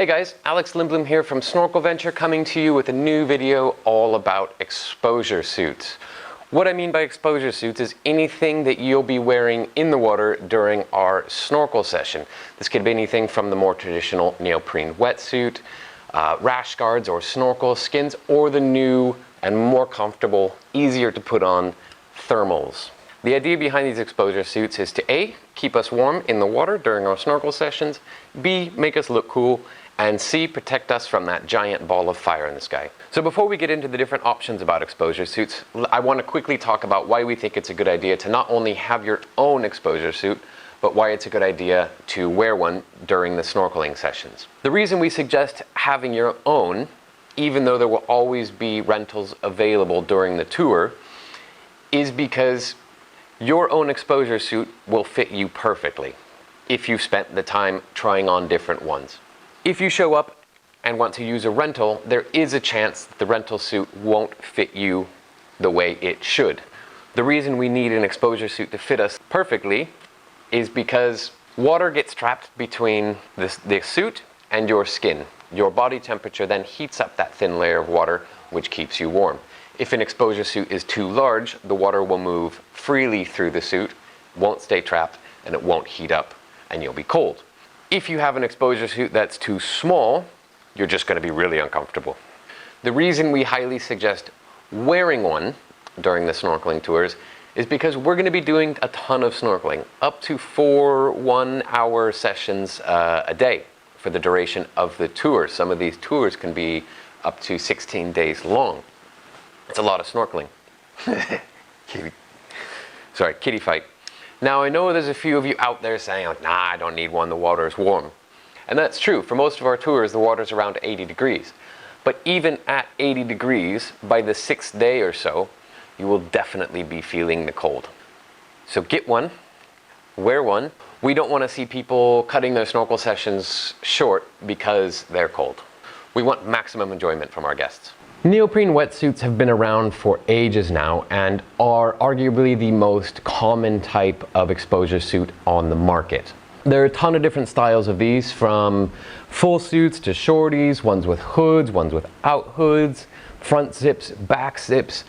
Hey guys, Alex Lindblom here from Snorkel Venture, coming to you with a new video all about exposure suits. What I mean by exposure suits is anything that you'll be wearing in the water during our snorkel session. This could be anything from the more traditional neoprene wetsuit, rash guards or snorkel skins, or the new and more comfortable, easier to put on thermals. The idea behind these exposure suits is to A, keep us warm in the water during our snorkel sessions, B, make us look cool, and C, protect us from that giant ball of fire in the sky. So before we get into the different options about exposure suits, I want to quickly talk about why we think it's a good idea to not only have your own exposure suit, but why it's a good idea to wear one during the snorkeling sessions. The reason we suggest having your own, even though there will always be rentals available during the tour, is because your own exposure suit will fit you perfectly if you've spent the time trying on different ones. If you show up and want to use a rental, there is a chance that the rental suit won't fit you the way it should. The reason we need an exposure suit to fit us perfectly is because water gets trapped between the suit and your skin. Your body temperature then heats up that thin layer of water, which keeps you warm. If an exposure suit is too large, the water will move freely through the suit, won't stay trapped, and it won't heat up, and you'll be cold. If you have an exposure suit that's too small, you're just going to be really uncomfortable. The reason we highly suggest wearing one during the snorkeling tours is because we're going to be doing a ton of snorkeling, up to 4 one-hour sessions a day for the duration of the tour. Some of these tours can be up to 16 days long. It's a lot of snorkeling. Kitty fight. Now I know there's a few of you out there saying, like, nah, I don't need one, the water is warm. And that's true. For most of our tours, the water's around 80 degrees. But even at 80 degrees, by the 6th day or so, you will definitely be feeling the cold. So get one, wear one. We don't want to see people cutting their snorkel sessions short because they're cold. We want maximum enjoyment from our guests. Neoprene wetsuits have been around for ages now and are arguably the most common type of exposure suit on the market. There are a ton of different styles of these, from full suits to shorties, ones with hoods, ones without hoods, front zips, back zips,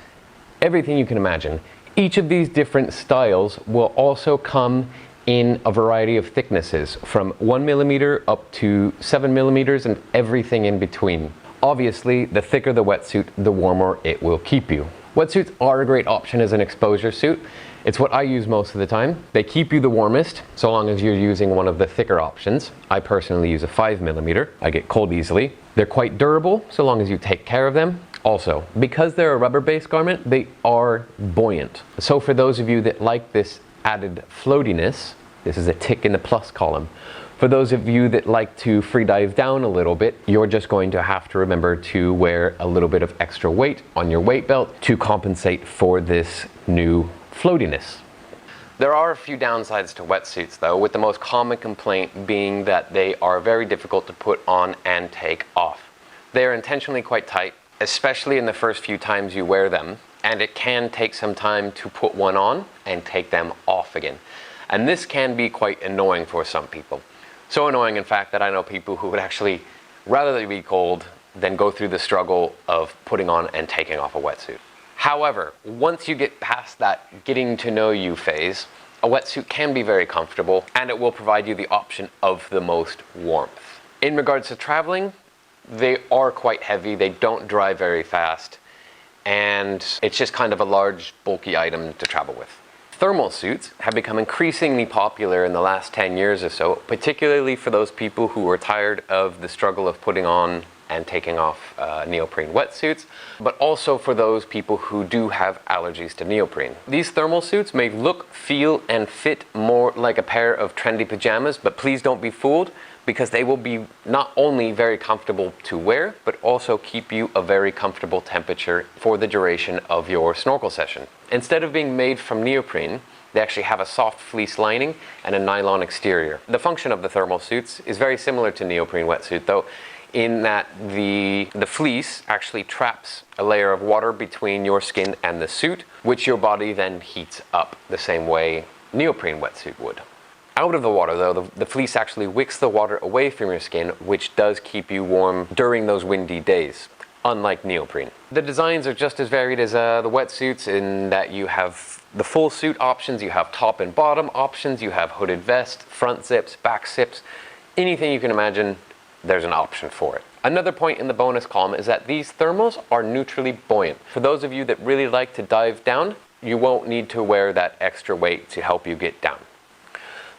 everything you can imagine. Each of these different styles will also come in a variety of thicknesses, from 1 millimeter up to 7 millimeters and everything in between. Obviously, the thicker the wetsuit, the warmer it will keep you. Wetsuits are a great option as an exposure suit. It's what I use most of the time. They keep you the warmest, so long as you're using one of the thicker options. I personally use a 5 millimeter. I get cold easily. They're quite durable, so long as you take care of them. Also, because they're a rubber-based garment, they are buoyant. So for those of you that like this added floatiness, this is a tick in the plus column. For those of you that like to free dive down a little bit, you're just going to have to remember to wear a little bit of extra weight on your weight belt to compensate for this new floatiness. There are a few downsides to wetsuits though, with the most common complaint being that they are very difficult to put on and take off. They are intentionally quite tight, especially in the first few times you wear them, and it can take some time to put one on and take them off again. And this can be quite annoying for some people. So annoying, in fact, that I know people who would actually rather they be cold than go through the struggle of putting on and taking off a wetsuit. However, once you get past that getting to know you phase, a wetsuit can be very comfortable and it will provide you the option of the most warmth. In regards to traveling, they are quite heavy, they don't dry very fast, and it's just kind of a large, bulky item to travel with. Thermal suits have become increasingly popular in the last 10 years or so, particularly for those people who are tired of the struggle of putting on and taking off neoprene wetsuits, but also for those people who do have allergies to neoprene. These thermal suits may look, feel, and fit more like a pair of trendy pajamas, but please don't be fooled, because they will be not only very comfortable to wear, but also keep you a very comfortable temperature for the duration of your snorkel session. Instead of being made from neoprene, they actually have a soft fleece lining and a nylon exterior. The function of the thermal suits is very similar to neoprene wetsuit though, in that the fleece actually traps a layer of water between your skin and the suit, which your body then heats up the same way neoprene wetsuit would. Out of the water though, the fleece actually wicks the water away from your skin, which does keep you warm during those windy days, unlike neoprene. The designs are just as varied as the wetsuits in that you have the full suit options, you have top and bottom options, you have hooded vest, front zips, back zips, anything you can imagine, there's an option for it. Another point in the bonus column is that these thermals are neutrally buoyant. For those of you that really like to dive down, you won't need to wear that extra weight to help you get down.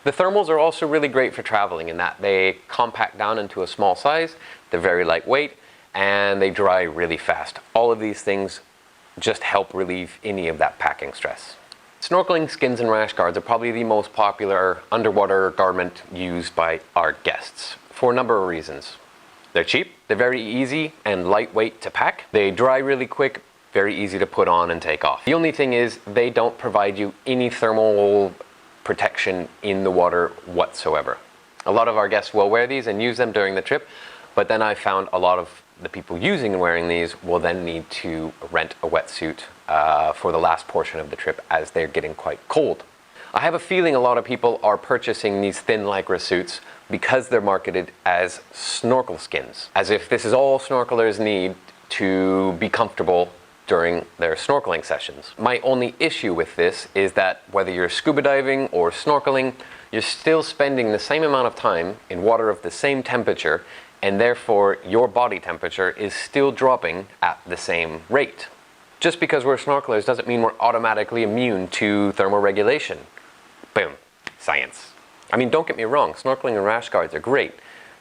The thermals are also really great for traveling in that they compact down into a small size, they're very lightweight, and they dry really fast. All of these things just help relieve any of that packing stress. Snorkeling skins and rash guards are probably the most popular underwater garment used by our guests for a number of reasons. They're cheap, they're very easy and lightweight to pack, they dry really quick, very easy to put on and take off. The only thing is they don't provide you any thermal protection in the water whatsoever. A lot of our guests will wear these and use them during the trip, but then I found a lot of the people using and wearing these will then need to rent a wetsuit for the last portion of the trip as they're getting quite cold. I have a feeling a lot of people are purchasing these thin lycra suits because they're marketed as snorkel skins, as if this is all snorkelers need to be comfortable during their snorkeling sessions. My only issue with this is that whether you're scuba diving or snorkeling, you're still spending the same amount of time in water of the same temperature, and therefore your body temperature is still dropping at the same rate. Just because we're snorkelers doesn't mean we're automatically immune to thermoregulation. Boom, science. I mean, don't get me wrong, snorkeling and rash guards are great.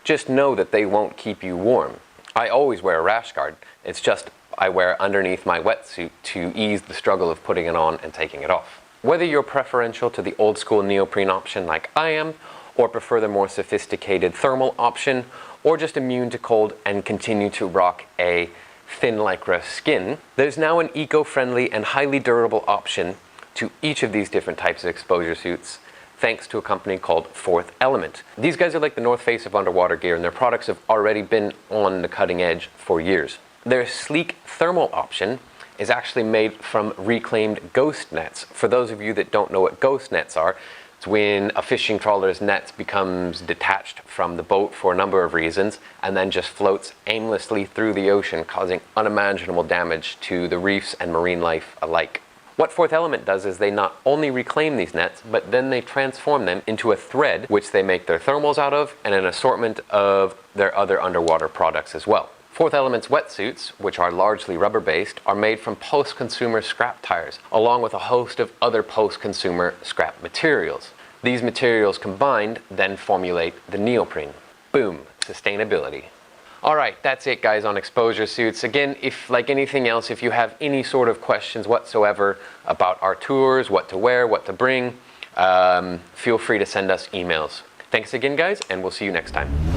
Just know that they won't keep you warm. I always wear a rash guard. It's just I wear underneath my wetsuit to ease the struggle of putting it on and taking it off. Whether you're preferential to the old school neoprene option like I am, or prefer the more sophisticated thermal option, or just immune to cold and continue to rock a thin lycra skin, there's now an eco-friendly and highly durable option to each of these different types of exposure suits, thanks to a company called Fourth Element. These guys are like the North Face of underwater gear, and their products have already been on the cutting edge for years. Their sleek thermal option is actually made from reclaimed ghost nets. For those of you that don't know what ghost nets are, it's when a fishing trawler's net becomes detached from the boat for a number of reasons and then just floats aimlessly through the ocean, causing unimaginable damage to the reefs and marine life alike. What Fourth Element does is they not only reclaim these nets, but then they transform them into a thread which they make their thermals out of and an assortment of their other underwater products as well. Fourth Element's wetsuits, which are largely rubber-based, are made from post-consumer scrap tires, along with a host of other post-consumer scrap materials. These materials combined then formulate the neoprene. Boom, sustainability. Alright, that's it guys on exposure suits. Again, if like anything else, if you have any sort of questions whatsoever about our tours, what to wear, what to bring, feel free to send us emails. Thanks again guys, and we'll see you next time.